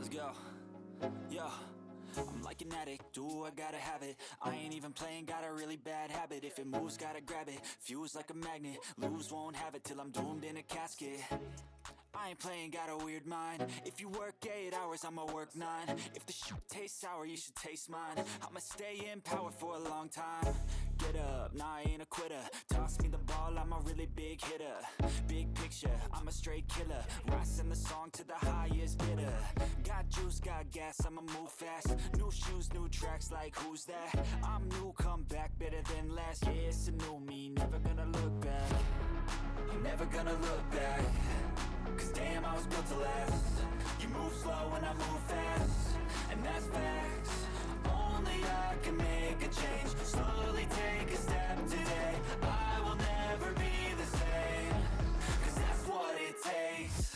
Let's go. Yo, I'm like an addict, do I gotta have it. I ain't even playing, got a really bad habit. If it moves, gotta grab it, fuse like a magnet. Lose, won't have it till I'm doomed in a casket. I ain't playing, got a weird mind. If you work 8 hours, I'ma work 9. If the shit tastes sour, you should taste mine. I'ma stay in power for a long time. Get up, nah, I ain't a quitter. Toss me the ball, I'm a really big hitter. Big picture, I'm a straight killer. Rising the song to the highest bidder. Got juice, got gas, I'ma move fast. New shoes, new tracks, like who's that? I'm new, come back, better than last. Yeah, it's a new me, never gonna look back. I'm never gonna look back. Cause damn, I was built to last. You move slow and I move fast, and that's facts. Only I can make a change. Slowly take a step today. I will never be the same. Cause that's what it takes.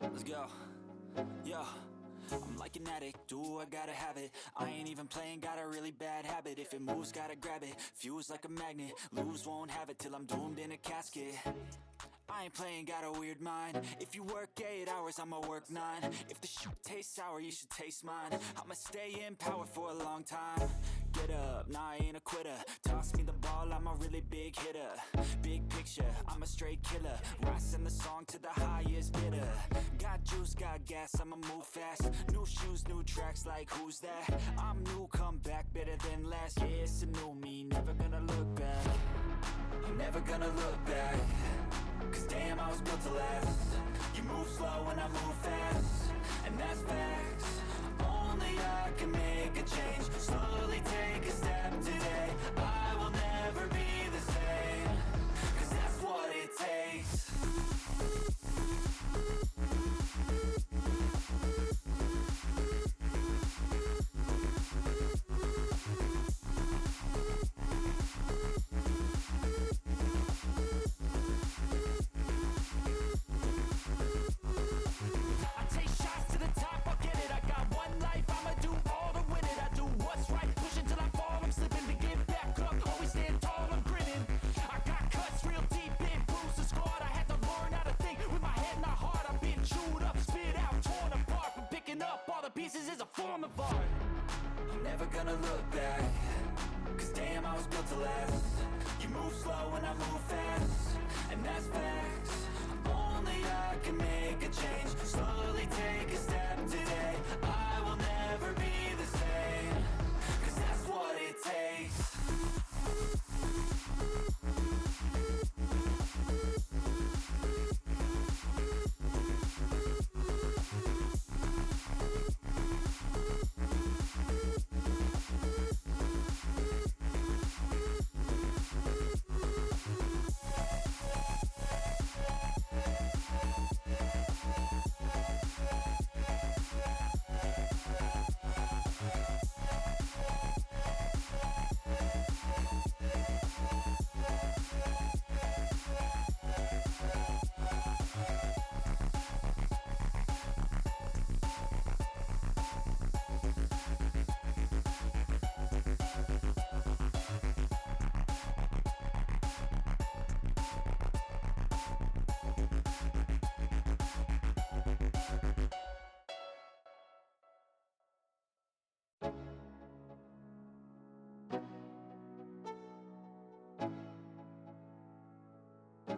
Let's go. Yo, I'm like an addict, do I gotta have it. I ain't even playing, got a really bad habit. If it moves, gotta grab it, fuse like a magnet. Lose, won't have it till I'm doomed in a casket. I ain't playing, got a weird mind. If you work 8 hours, I'ma work 9. If the shit tastes sour, you should taste mine. I'ma stay in power for a long time. Get up, nah, I ain't a quitter. Toss me the ball, I'm a really big hitter. Big picture, I'm a straight killer. Rising the song to the highest bidder. Got juice, got gas, I'ma move fast. New shoes, new tracks, like who's that? I'm new, come back, better than last. Yeah, it's a new me, never gonna look back. I'm never gonna look back. Cause damn, I was built to last. You move slow and I move fast, and that's facts. Only I can make a change. Slowly take a step today. I will never be the same. Cause that's what it takes.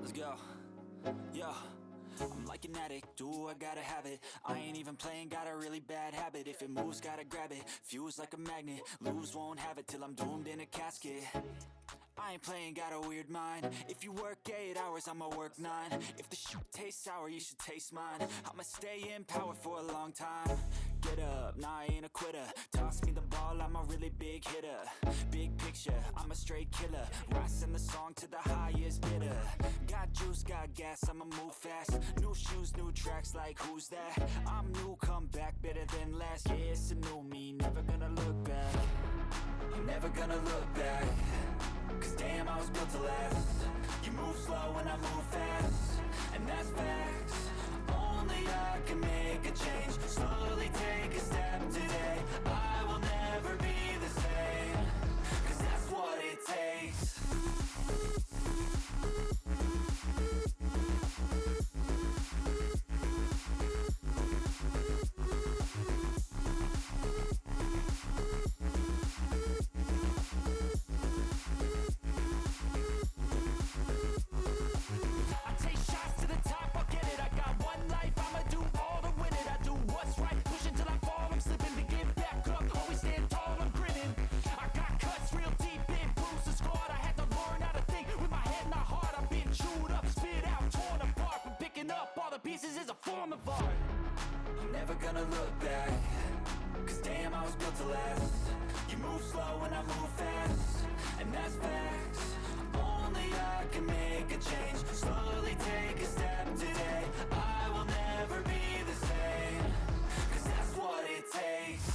Let's go. Yo, I'm like an addict, do I gotta have it. I ain't even playing, got a really bad habit. If it moves, gotta grab it. Fuse like a magnet, lose, won't have it till I'm doomed in a casket. I ain't playing, got a weird mind. If you work 8 hours, I'ma work 9. If the shoot tastes sour, you should taste mine. I'ma stay in power for a long time. Get up, nah, I ain't a quitter. Toss me the ball, I'm a really big hitter. Big picture, I'm a straight killer. Rising the song to the highest bidder. Got juice, got gas, I'ma move fast. New shoes, new tracks, like who's that? I'm new, come back, better than last. Yeah, it's a new me, never gonna look back. I'm never gonna look back. Cause damn, I was built to last. You move slow and I move fast, and that's facts. Only I can make a change. Slowly take a step today. I will never be the same. Cause that's what it takes. Pieces is a form of art. I'm never gonna look back. Cause damn, I was built to last. You move slow and I move fast, and that's facts. Only I can make a change. Slowly take a step today. I will never be the same. Cause that's what it takes.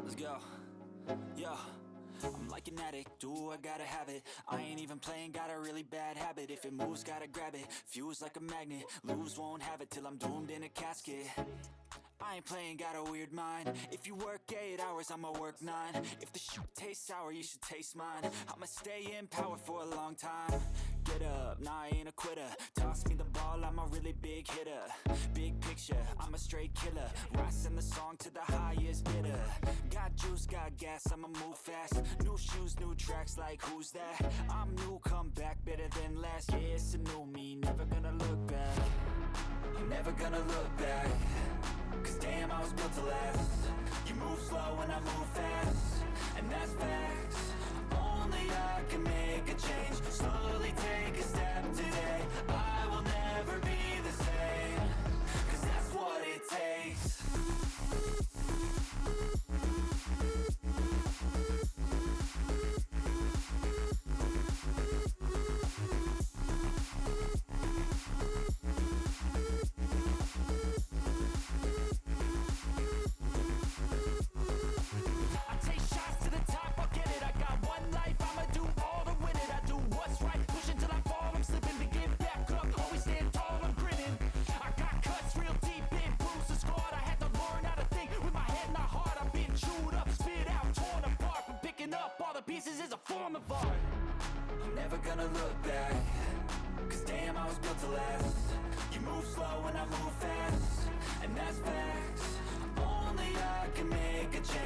Let's go. Yo, I'm like an addict, do I gotta have it. I ain't even playing, got a really bad habit. If it moves, gotta grab it. Fuse like a magnet, lose, won't have it till I'm doomed in a casket. I ain't playing, got a weird mind. If you work 8 hours, I'ma work 9. If the shoot tastes sour, you should taste mine. I'ma stay in power for a long time. Get up, nah, I ain't a quitter. Toss me the ball, I'm a really big hitter. Big picture, I'm a straight killer. Rising the song to the highest bidder. Got juice, got gas, I'ma move fast. New shoes, new tracks, like who's that? I'm new, come back, better than last. Yeah, it's a new me, never gonna look back. I'm never gonna look back. Cause damn, I was built to last. You move slow and I move fast, and that's facts. Only I can make a change. Slowly take a step today. I will never be the same. Cause that's what it takes. Pieces is a form of art. I'm never gonna look back. Cause damn, I was built to last. You move slow and I move fast, and that's facts. Only I can make a change.